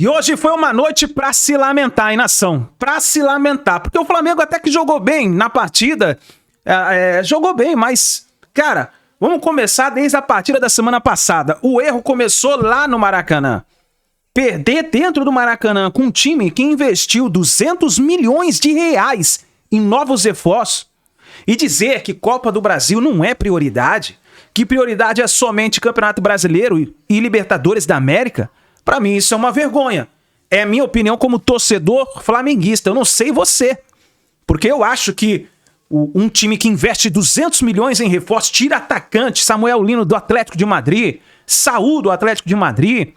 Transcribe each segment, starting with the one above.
E hoje foi uma noite pra se lamentar, hein, nação? Pra se lamentar. Porque o Flamengo até que jogou bem na partida. Jogou bem, mas, cara, vamos começar desde a partida da semana passada. O erro começou lá no Maracanã. Perder dentro do Maracanã com um time que investiu 200 milhões de reais em novos reforços e dizer que Copa do Brasil não é prioridade, que prioridade é somente Campeonato Brasileiro e Libertadores da América, pra mim isso é uma vergonha. É a minha opinião como torcedor flamenguista. Eu não sei você, porque eu acho que um time que investe 200 milhões em reforços, tira atacante, Samuel Lino do Atlético de Madrid, Saúl do Atlético de Madrid,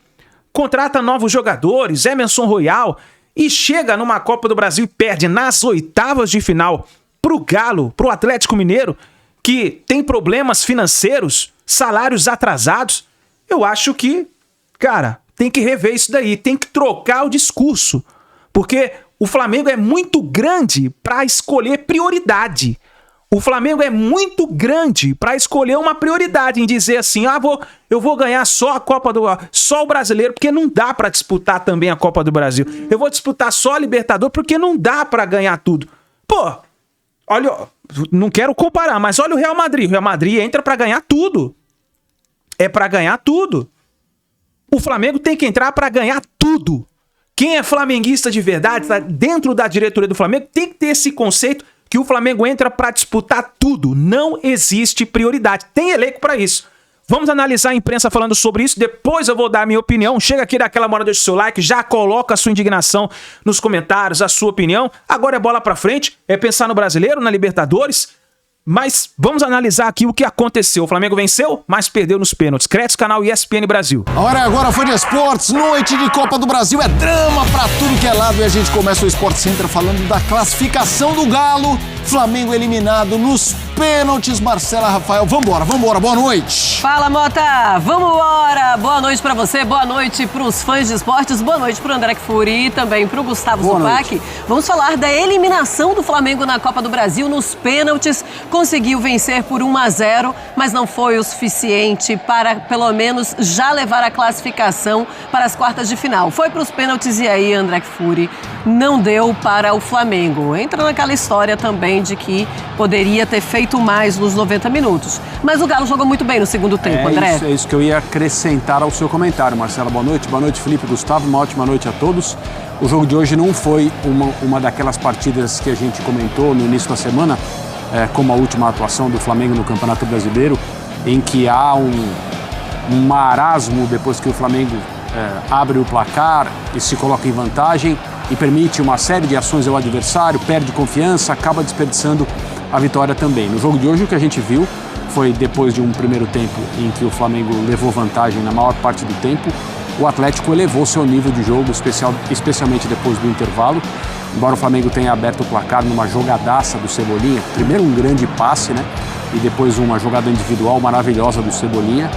contrata novos jogadores, Emerson Royal, e chega numa Copa do Brasil e perde nas oitavas de final pro Galo, pro Atlético Mineiro, que tem problemas financeiros, salários atrasados. Eu acho que, cara, tem que rever isso daí, tem que trocar o discurso, porque o Flamengo é muito grande para escolher prioridade. O Flamengo é muito grande para escolher uma prioridade em dizer assim, eu vou ganhar só a Copa só o Brasileiro, porque não dá para disputar também a Copa do Brasil. Eu vou disputar só a Libertadores porque não dá para ganhar tudo. Pô, olha, não quero comparar, mas olha o Real Madrid. O Real Madrid entra para ganhar tudo. É para ganhar tudo. O Flamengo tem que entrar para ganhar tudo. Quem é flamenguista de verdade, tá dentro da diretoria do Flamengo, tem que ter esse conceito que o Flamengo entra para disputar tudo. Não existe prioridade. Tem elenco para isso. Vamos analisar a imprensa falando sobre isso. Depois eu vou dar a minha opinião. Chega aqui, dá aquela moral, deixa o seu like, já coloca a sua indignação nos comentários, a sua opinião. Agora é bola pra frente, é pensar no Brasileiro, na Libertadores. Mas vamos analisar aqui o que aconteceu. O Flamengo venceu, mas perdeu nos pênaltis. Créditos, canal ESPN Brasil. A hora agora foi de esportes, noite de Copa do Brasil, é drama pra tudo que é lado. E a gente começa o Sport Center falando da classificação do Galo. Flamengo eliminado nos pênaltis. Marcela, Rafael, vambora, boa noite. Fala, Mota, vambora. Boa noite pra você, boa noite pros fãs de esportes, boa noite pro André Fury e também pro Gustavo Zupac. Vamos falar da eliminação do Flamengo na Copa do Brasil nos pênaltis. Conseguiu vencer por 1-0, mas não foi o suficiente para, pelo menos, já levar a classificação para as quartas de final. Foi para os pênaltis e aí, André Fury, não deu para o Flamengo. Entra naquela história também de que poderia ter feito mais nos 90 minutos. Mas o Galo jogou muito bem no segundo tempo, André. É isso que eu ia acrescentar ao seu comentário, Marcela. Boa noite, Felipe, Gustavo, uma ótima noite a todos. O jogo de hoje não foi uma daquelas partidas que a gente comentou no início da semana, como a última atuação do Flamengo no Campeonato Brasileiro, em que há um marasmo depois que o Flamengo abre o placar e se coloca em vantagem e permite uma série de ações ao adversário, perde confiança, acaba desperdiçando a vitória também. No jogo de hoje o que a gente viu foi, depois de um primeiro tempo em que o Flamengo levou vantagem na maior parte do tempo, o Atlético elevou seu nível de jogo, especialmente depois do intervalo. Embora o Flamengo tenha aberto o placar numa jogadaça do Cebolinha, primeiro um grande passe, né? E depois uma jogada individual maravilhosa do Cebolinha,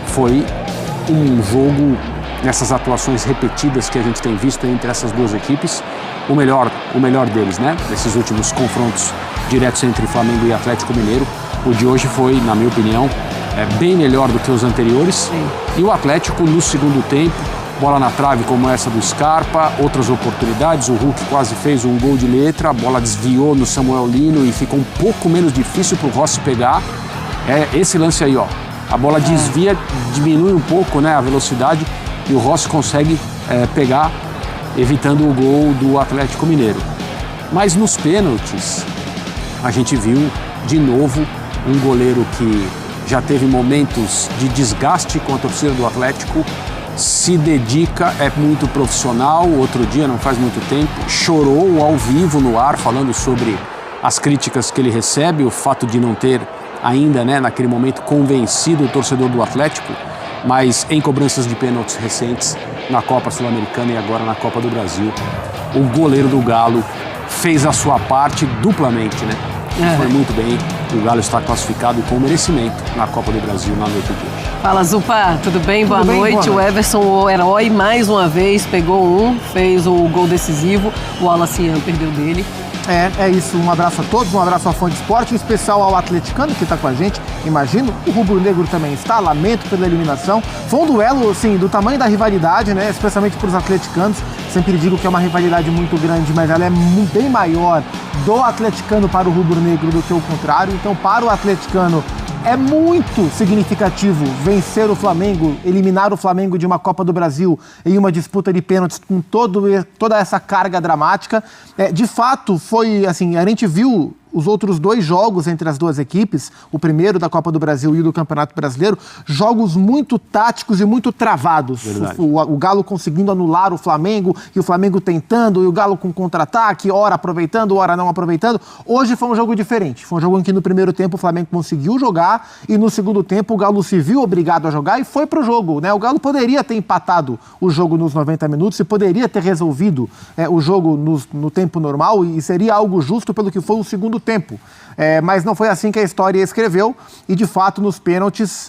foi um jogo, nessas atuações repetidas que a gente tem visto entre essas duas equipes, o melhor deles, né? Nesses últimos confrontos diretos entre Flamengo e Atlético Mineiro. O de hoje foi, na minha opinião, bem melhor do que os anteriores. Sim. E o Atlético, no segundo tempo, bola na trave como essa do Scarpa, outras oportunidades, o Hulk quase fez um gol de letra, a bola desviou no Samuel Lino e ficou um pouco menos difícil para o Rossi pegar. Esse lance aí, ó, a bola desvia, diminui um pouco, né, a velocidade e o Rossi consegue pegar, evitando o gol do Atlético Mineiro. Mas nos pênaltis, a gente viu de novo um goleiro que já teve momentos de desgaste com a torcida do Atlético, se dedica, é muito profissional. Outro dia, não faz muito tempo, chorou ao vivo no ar, falando sobre as críticas que ele recebe, o fato de não ter ainda, né, naquele momento, convencido o torcedor do Atlético, mas em cobranças de pênaltis recentes, na Copa Sul-Americana e agora na Copa do Brasil, o goleiro do Galo fez a sua parte duplamente, né? Foi muito bem, o Galo está classificado com merecimento na Copa do Brasil na noite de hoje. Fala, Zupa, tudo bem? Boa noite. O Everson, o herói, mais uma vez pegou fez o gol decisivo, o Wallace Ian perdeu dele. É isso. Um abraço a todos, um abraço ao Fã de Esporte, em especial ao atleticano que está com a gente, imagino. O rubro-negro também está, lamento pela eliminação. Foi um duelo, assim, do tamanho da rivalidade, né? Especialmente para os atleticanos. Sempre digo que é uma rivalidade muito grande, mas ela é bem maior do atleticano para o rubro-negro do que o contrário. Então, para o atleticano, é muito significativo vencer o Flamengo, eliminar o Flamengo de uma Copa do Brasil em uma disputa de pênaltis com toda essa carga dramática. De fato, foi assim, a gente viu os outros 2 jogos entre as duas equipes, o primeiro da Copa do Brasil e o do Campeonato Brasileiro, jogos muito táticos e muito travados. O Galo conseguindo anular o Flamengo, e o Flamengo tentando, e o Galo com contra-ataque, ora aproveitando, ora não aproveitando. Hoje foi um jogo diferente. Foi um jogo em que no primeiro tempo o Flamengo conseguiu jogar, e no segundo tempo o Galo se viu obrigado a jogar e foi pro jogo, né? O Galo poderia ter empatado o jogo nos 90 minutos e poderia ter resolvido o jogo no tempo normal, e seria algo justo pelo que foi o segundo tempo. Mas não foi assim que a história escreveu, e de fato nos pênaltis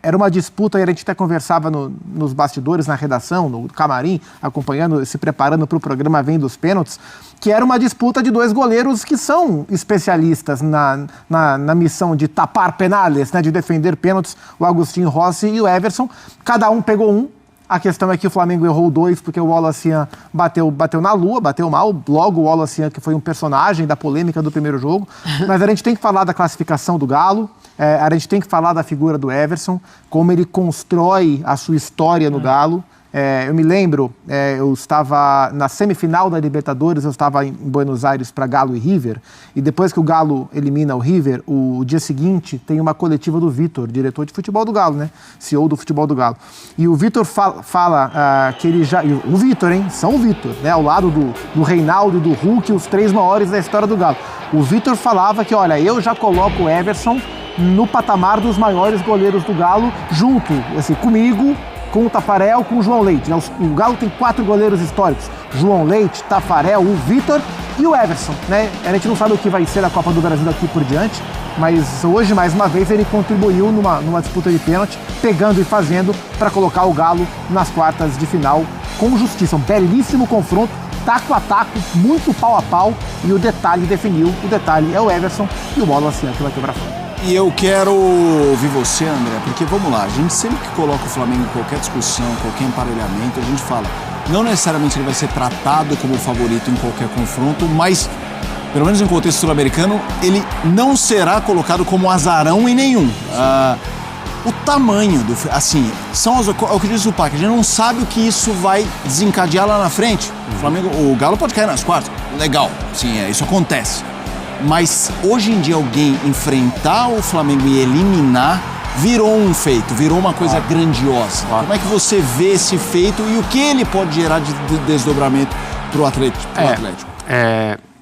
era uma disputa, e a gente até conversava nos bastidores, na redação, no camarim, acompanhando, se preparando para o programa Vem dos Pênaltis, que era uma disputa de 2 goleiros que são especialistas na missão de tapar penales, né, de defender pênaltis, o Agustinho Rossi e o Everson. Cada um pegou um. A questão é que o Flamengo errou 2 porque o Wallace bateu na lua, bateu mal. Logo o Wallace, que foi um personagem da polêmica do primeiro jogo. Mas a gente tem que falar da classificação do Galo, a gente tem que falar da figura do Everson, como ele constrói a sua história no Galo. Eu me lembro, eu estava na semifinal da Libertadores, eu estava em Buenos Aires para Galo e River, e depois que o Galo elimina o River, o dia seguinte tem uma coletiva do Vitor, diretor de futebol do Galo, né? CEO do futebol do Galo. E o Vitor fala que ele já... O Vitor, hein? São Vitor, né? Ao lado do Reinaldo e do Hulk, os 3 maiores da história do Galo. O Vitor falava que, olha, eu já coloco o Everson no patamar dos maiores goleiros do Galo, junto, assim, comigo, com o Tafarel, com o João Leite. O Galo tem 4 goleiros históricos: João Leite, Tafarel, o Vitor e o Everson, né? A gente não sabe o que vai ser a Copa do Brasil daqui por diante, mas hoje, mais uma vez, ele contribuiu numa disputa de pênalti, pegando e fazendo para colocar o Galo nas quartas de final com justiça. Um belíssimo confronto, taco a taco, muito pau a pau, e o detalhe definiu. O detalhe é o Everson, e o Wallace que vai quebrar fora. E eu quero ouvir você, André, porque vamos lá, a gente sempre que coloca o Flamengo em qualquer discussão, qualquer emparelhamento, a gente fala, não necessariamente ele vai ser tratado como favorito em qualquer confronto, mas, pelo menos em contexto sul-americano, ele não será colocado como azarão em nenhum. O tamanho do... Assim, é o que diz o Pac, a gente não sabe o que isso vai desencadear lá na frente. O Galo pode cair nas quartas, legal, sim, isso acontece. Mas hoje em dia alguém enfrentar o Flamengo e eliminar virou um feito, virou uma coisa grandiosa. Como é que você vê esse feito e o que ele pode gerar de desdobramento pro Atlético?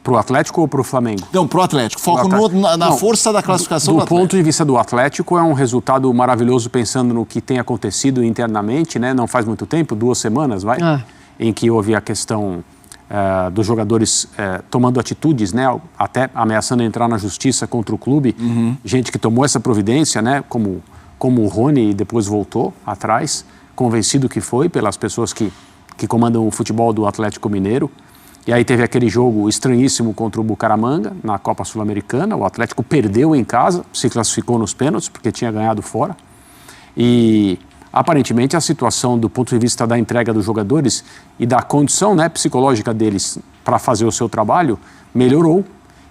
Pro Atlético ou pro Flamengo? Não, pro Atlético. Foco na força da classificação do ponto de vista do Atlético, é um resultado maravilhoso pensando no que tem acontecido internamente, né? Não faz muito tempo, 2 semanas, em que houve a questão... dos jogadores tomando atitudes, né, até ameaçando entrar na justiça contra o clube, gente que tomou essa providência, né, como o Rony, e depois voltou atrás, convencido que foi pelas pessoas que comandam o futebol do Atlético Mineiro. E aí teve aquele jogo estranhíssimo contra o Bucaramanga, na Copa Sul-Americana. O Atlético perdeu em casa, se classificou nos pênaltis, porque tinha ganhado fora. E... aparentemente, a situação do ponto de vista da entrega dos jogadores e da condição, né, psicológica deles para fazer o seu trabalho melhorou.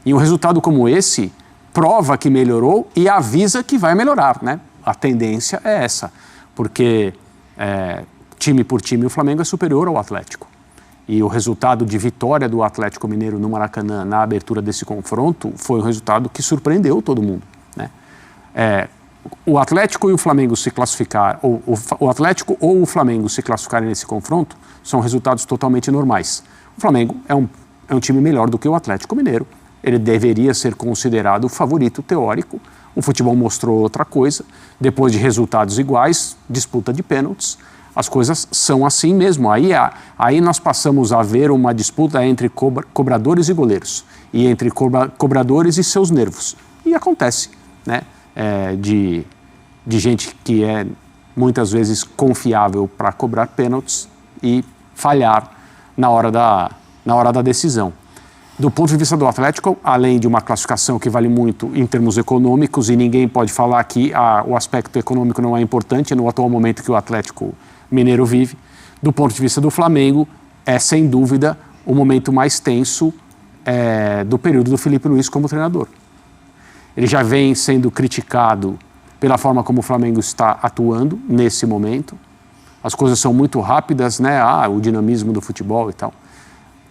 E um resultado como esse prova que melhorou e avisa que vai melhorar, né? A tendência é essa, porque time por time o Flamengo é superior ao Atlético. E o resultado de vitória do Atlético Mineiro no Maracanã na abertura desse confronto foi um resultado que surpreendeu todo mundo, né? O Atlético e o Flamengo se classificar, o Atlético ou o Flamengo se classificarem nesse confronto, são resultados totalmente normais. O Flamengo é um time melhor do que o Atlético Mineiro. Ele deveria ser considerado o favorito teórico. O futebol mostrou outra coisa. Depois de resultados iguais, disputa de pênaltis, as coisas são assim mesmo. Aí nós passamos a ver uma disputa entre cobradores e goleiros, e entre cobradores e seus nervos. E acontece, né? De gente que é muitas vezes confiável para cobrar pênaltis e falhar na hora da decisão. Do ponto de vista do Atlético, além de uma classificação que vale muito em termos econômicos, e ninguém pode falar que o aspecto econômico não é importante no atual momento que o Atlético Mineiro vive, do ponto de vista do Flamengo, é sem dúvida o momento mais tenso do período do Felipe Luiz como treinador. Ele já vem sendo criticado pela forma como o Flamengo está atuando nesse momento. As coisas são muito rápidas, né? O dinamismo do futebol e tal.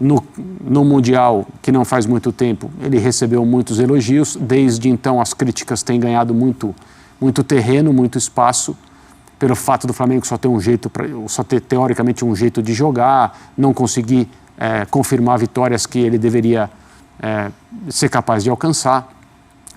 No Mundial, que não faz muito tempo, ele recebeu muitos elogios. Desde então, as críticas têm ganhado muito terreno, muito espaço, pelo fato do Flamengo só ter teoricamente um jeito de jogar, não conseguir confirmar vitórias que ele deveria ser capaz de alcançar.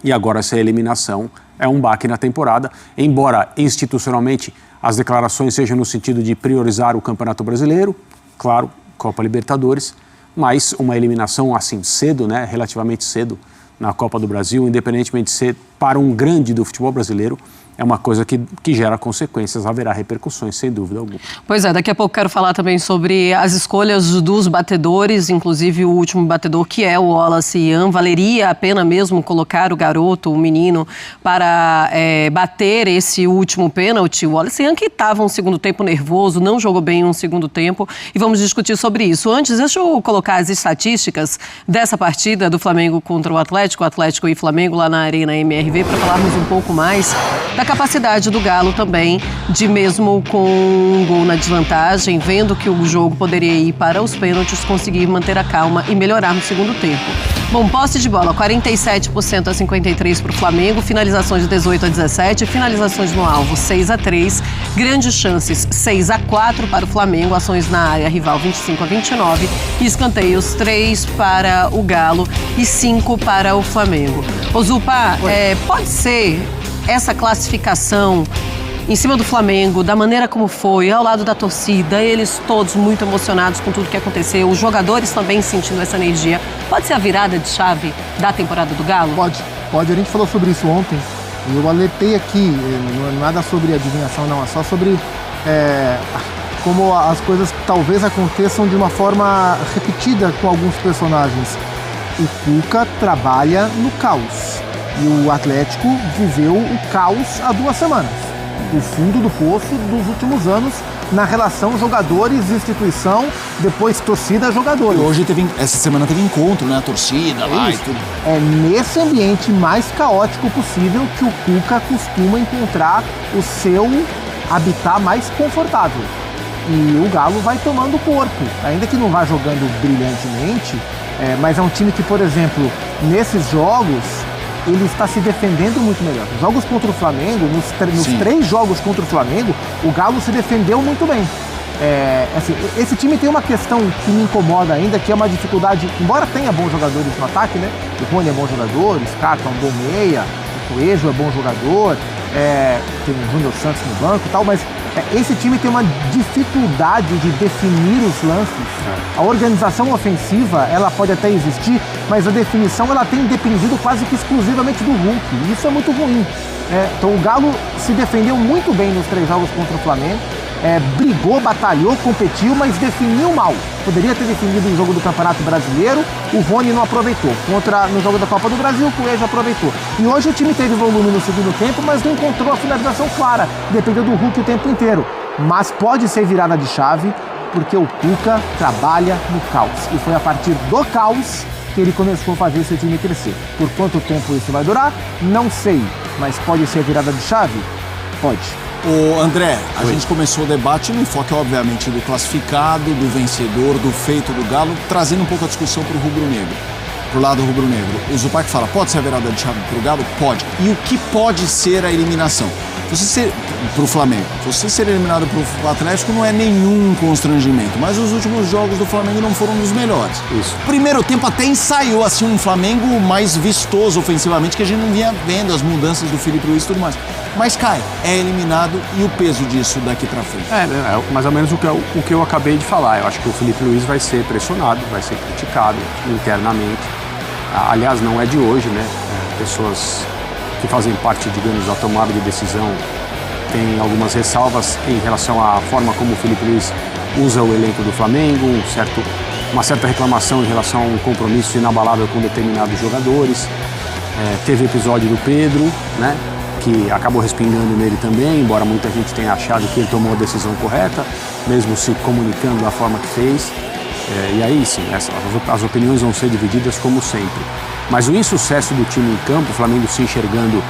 E agora essa eliminação é um baque na temporada, embora institucionalmente as declarações sejam no sentido de priorizar o Campeonato Brasileiro, claro, Copa Libertadores, mas uma eliminação assim cedo, né, relativamente cedo na Copa do Brasil, independentemente de ser para um grande do futebol brasileiro, é uma coisa que gera consequências, haverá repercussões, sem dúvida alguma. Pois é, daqui a pouco quero falar também sobre as escolhas dos batedores, inclusive o último batedor, que é o Wallace Ian. Valeria a pena mesmo colocar o garoto, o menino, para bater esse último pênalti? O Wallace Ian, que estava um segundo tempo nervoso, não jogou bem um segundo tempo, e vamos discutir sobre isso. Antes, deixa eu colocar as estatísticas dessa partida do Flamengo contra o Atlético e Flamengo lá na Arena MRV, para falarmos um pouco mais da capacidade do Galo também de, mesmo com um gol na desvantagem, vendo que o jogo poderia ir para os pênaltis, conseguir manter a calma e melhorar no segundo tempo. Bom, posse de bola, 47% a 53% para o Flamengo, finalizações de 18-17, finalizações no alvo 6-3, grandes chances 6-4 para o Flamengo, ações na área rival 25-29 e escanteios 3 para o Galo e 5 para o Flamengo. Ô Zupa, pode ser essa classificação em cima do Flamengo, da maneira como foi, ao lado da torcida, eles todos muito emocionados com tudo que aconteceu, os jogadores também sentindo essa energia, pode ser a virada de chave da temporada do Galo? Pode. A gente falou sobre isso ontem e eu alertei aqui, não é nada sobre adivinhação não, é só sobre como as coisas talvez aconteçam de uma forma repetida com alguns personagens. O Cuca trabalha no caos. E o Atlético viveu o caos há 2 semanas. O fundo do poço dos últimos anos na relação jogadores-instituição, depois torcida-jogadores. Hoje essa semana teve encontro, né? A torcida lá e tudo. É nesse ambiente mais caótico possível que o Cuca costuma encontrar o seu habitat mais confortável. E o Galo vai tomando corpo, ainda que não vá jogando brilhantemente, mas é um time que, por exemplo, nesses jogos, ele está se defendendo muito melhor. Nos jogos contra o Flamengo, nos 3 jogos contra o Flamengo, o Galo se defendeu muito bem. Assim, esse time tem uma questão que me incomoda ainda, que é uma dificuldade, embora tenha bons jogadores no ataque, né? O Rony é bom jogador, o Scarpa é um bom meia, o Coelho é bom jogador, tem o Júnior Santos no banco e tal, mas esse time tem uma dificuldade de definir os lances. A organização ofensiva, ela pode até existir, mas a definição ela tem dependido quase que exclusivamente do Hulk. E isso é muito ruim. Então o Galo se defendeu muito bem nos 3 jogos contra o Flamengo. Brigou, batalhou, competiu, mas definiu mal. Poderia ter definido no jogo do Campeonato Brasileiro, o Rony não aproveitou. No jogo da Copa do Brasil, o Coelho aproveitou. E hoje o time teve volume no segundo tempo, mas não encontrou a finalização clara. Dependeu do Hulk o tempo inteiro. Mas pode ser virada de chave, porque o Cuca trabalha no caos. E foi a partir do caos que ele começou a fazer esse time crescer. Por quanto tempo isso vai durar? Não sei. Mas pode ser virada de chave? Pode. Ô André, a gente começou o debate no enfoque, obviamente, do classificado, do vencedor, do feito do Galo, trazendo um pouco a discussão pro rubro-negro, pro lado rubro-negro. O Zupac fala, pode ser a virada de chave pro Galo? Pode. E o que pode ser a eliminação? Pro Flamengo. Você ser eliminado pro Atlético não é nenhum constrangimento, mas os últimos jogos do Flamengo não foram dos melhores. Isso. Primeiro tempo até ensaiou assim um Flamengo mais vistoso ofensivamente, que a gente não vinha vendo as mudanças do Felipe Luiz e tudo mais. Mas cai, é eliminado e o peso disso daqui pra frente? É mais ou menos o que eu acabei de falar. Eu acho que o Felipe Luiz vai ser pressionado, vai ser criticado internamente. Aliás, não é de hoje, né? Pessoas que fazem parte, digamos, da tomada de decisão têm algumas ressalvas em relação à forma como o Felipe Luiz usa o elenco do Flamengo, um certo uma certa reclamação em relação a um compromisso inabalável com determinados jogadores. Teve episódio do Pedro, né, que acabou respingando nele também, embora muita gente tenha achado que ele tomou a decisão correta, mesmo se comunicando da forma que fez. E aí sim, as opiniões vão ser divididas como sempre. Mas o insucesso do time em campo, o Flamengo se enxergando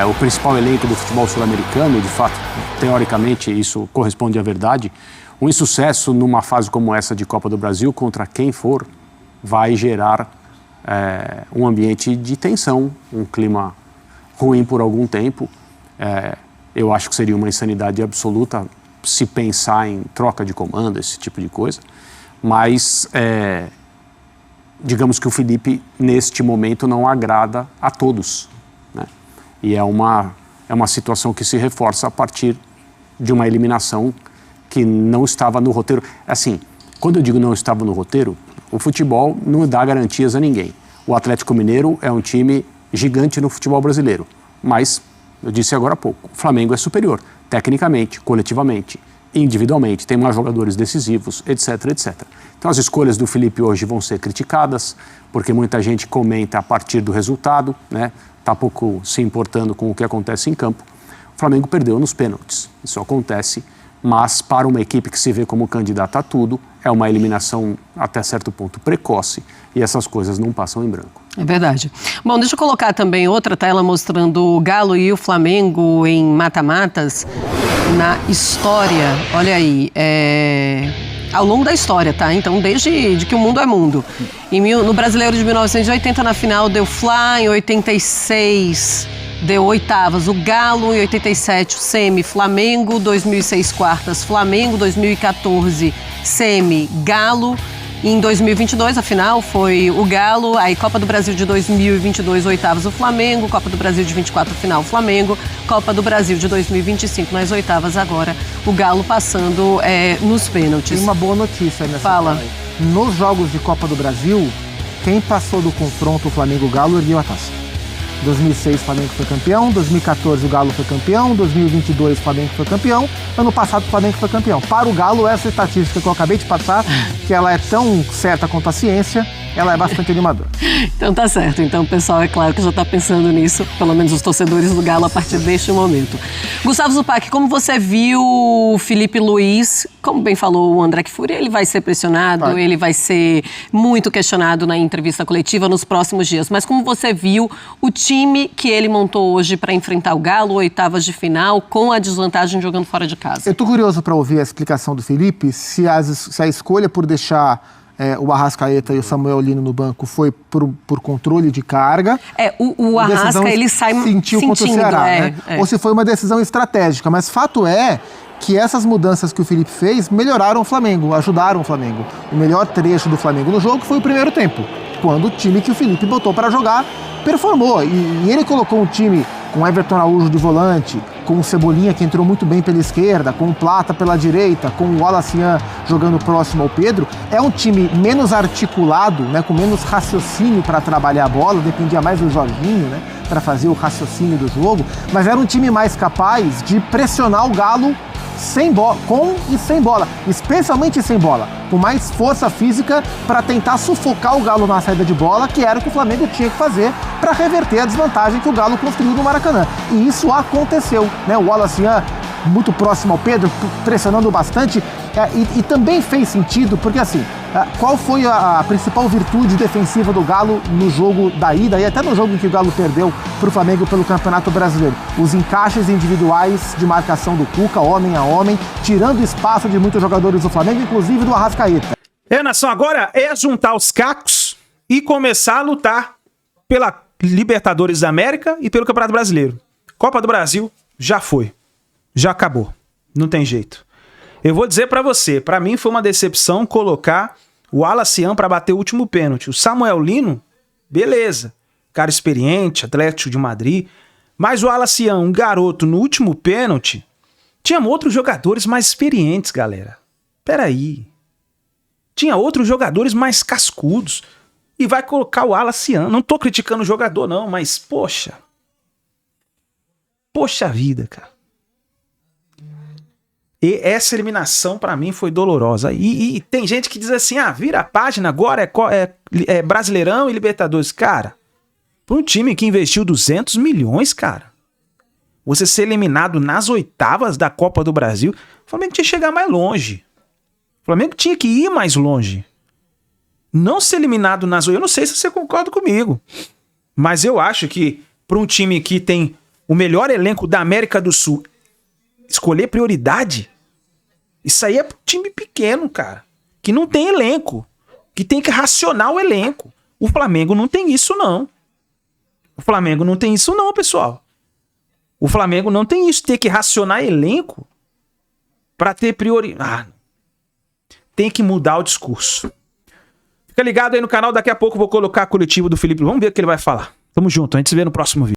o principal elenco do futebol sul-americano, de fato, teoricamente isso corresponde à verdade, o insucesso numa fase como essa de Copa do Brasil, contra quem for, vai gerar um ambiente de tensão, um clima ruim por algum tempo. Eu acho que seria uma insanidade absoluta se pensar em troca de comando, esse tipo de coisa. Mas digamos que o Felipe, neste momento, não agrada a todos, né? E é uma situação que se reforça a partir de uma eliminação que não estava no roteiro. Assim, quando eu digo não estava no roteiro, o futebol não dá garantias a ninguém. O Atlético Mineiro é um time gigante no futebol brasileiro, mas, eu disse agora há pouco, o Flamengo é superior, tecnicamente, coletivamente, individualmente, tem mais jogadores decisivos, etc, etc. Então as escolhas do Felipe hoje vão ser criticadas, porque muita gente comenta a partir do resultado, né? Tá pouco se importando com o que acontece em campo. O Flamengo perdeu nos pênaltis, isso acontece, mas para uma equipe que se vê como candidata a tudo, é uma eliminação até certo ponto precoce e essas coisas não passam em branco. É verdade. Bom, deixa eu colocar também outra tela mostrando o Galo e o Flamengo em mata-matas na história. Olha aí, ao longo da história, tá? Então, desde que o mundo é mundo. No Brasileiro de 1980, na final, deu Fla, em 86... deu oitavas, o Galo, em 87, o semi, Flamengo, 2006, quartas, Flamengo, 2014, semi, Galo, em 2022, a final foi o Galo, aí Copa do Brasil de 2022, oitavas, o Flamengo, Copa do Brasil de 24, final, Flamengo, Copa do Brasil de 2025, nas oitavas agora, o Galo passando nos pênaltis. Tem uma boa notícia nessa. Fala. Aí. Nos jogos de Copa do Brasil, quem passou do confronto o Flamengo-Galo ergueu a taça. 2006 o Flamengo foi campeão, 2014 o Galo foi campeão, 2022 o Flamengo foi campeão, ano passado o Flamengo foi campeão. Para o Galo, essa estatística que eu acabei de passar, que ela é tão certa quanto a ciência, ela é bastante animadora. Então tá certo. Então o pessoal, é claro que já tá pensando nisso, pelo menos os torcedores do Galo a partir deste momento. Gustavo Zupac, como você viu o Felipe Luiz, como bem falou o André Kfouri, ele vai ser pressionado, ele vai ser muito questionado na entrevista coletiva nos próximos dias, mas como você viu o time que ele montou hoje para enfrentar o Galo, oitavas de final, com a desvantagem jogando fora de casa? Eu tô curioso para ouvir a explicação do Felipe, se a escolha por deixar o Arrascaeta e o Samuel Lino no banco foi por controle de carga. O Arrasca, ele sai sentiu contra o Ceará, né? Ou se foi uma decisão estratégica. Mas fato é que essas mudanças que o Felipe fez melhoraram o Flamengo, ajudaram o Flamengo. O melhor trecho do Flamengo no jogo foi o primeiro tempo, quando o time que o Felipe botou para jogar performou. E ele colocou um time com Everton Araújo de volante, com o Cebolinha, que entrou muito bem pela esquerda, com o Plata pela direita, com o Wallacian jogando próximo ao Pedro. É um time menos articulado, né, com menos raciocínio para trabalhar a bola, dependia mais do Jorginho, né, para fazer o raciocínio do jogo, mas era um time mais capaz de pressionar o Galo sem bola, com e sem bola, especialmente sem bola, com mais força física para tentar sufocar o Galo na saída de bola, que era o que o Flamengo tinha que fazer para reverter a desvantagem que o Galo construiu no Maracanã. E isso aconteceu, né? O Wallacian muito próximo ao Pedro, pressionando bastante, e também fez sentido, porque assim, qual foi a principal virtude defensiva do Galo no jogo da ida e até no jogo em que o Galo perdeu para o Flamengo pelo Campeonato Brasileiro? Os encaixes individuais de marcação do Cuca, homem a homem, tirando espaço de muitos jogadores do Flamengo, inclusive do Arrascaeta. Nação, agora é juntar os cacos e começar a lutar pela Libertadores da América e pelo Campeonato Brasileiro. Copa do Brasil já foi. Já acabou. Não tem jeito. Eu vou dizer pra você, pra mim foi uma decepção colocar o Wallacian pra bater o último pênalti. O Samuel Lino, beleza. Cara experiente, Atlético de Madrid. Mas o Wallacian, um garoto no último pênalti, tinha outros jogadores mais experientes, galera. Peraí. Tinha outros jogadores mais cascudos. E vai colocar o Wallacian. Não tô criticando o jogador, não, mas poxa. Poxa vida, cara. E essa eliminação pra mim foi dolorosa. E tem gente que diz assim, vira a página agora, é Brasileirão e Libertadores. Cara, pra um time que investiu 200 milhões, cara, você ser eliminado nas oitavas da Copa do Brasil, o Flamengo tinha que chegar mais longe. O Flamengo tinha que ir mais longe. Não ser eliminado nas oitavas. Eu não sei se você concorda comigo, mas eu acho que pra um time que tem o melhor elenco da América do Sul, escolher prioridade, isso aí é pro time pequeno, cara, que não tem elenco, que tem que racionar o elenco. O Flamengo não tem isso, não. O Flamengo não tem isso, não, pessoal. O Flamengo não tem isso, ter que racionar elenco pra ter prioridade. Tem que mudar o discurso. Fica ligado aí no canal, daqui a pouco eu vou colocar a coletiva do Felipe. Vamos ver o que ele vai falar. Tamo junto, a gente se vê no próximo vídeo.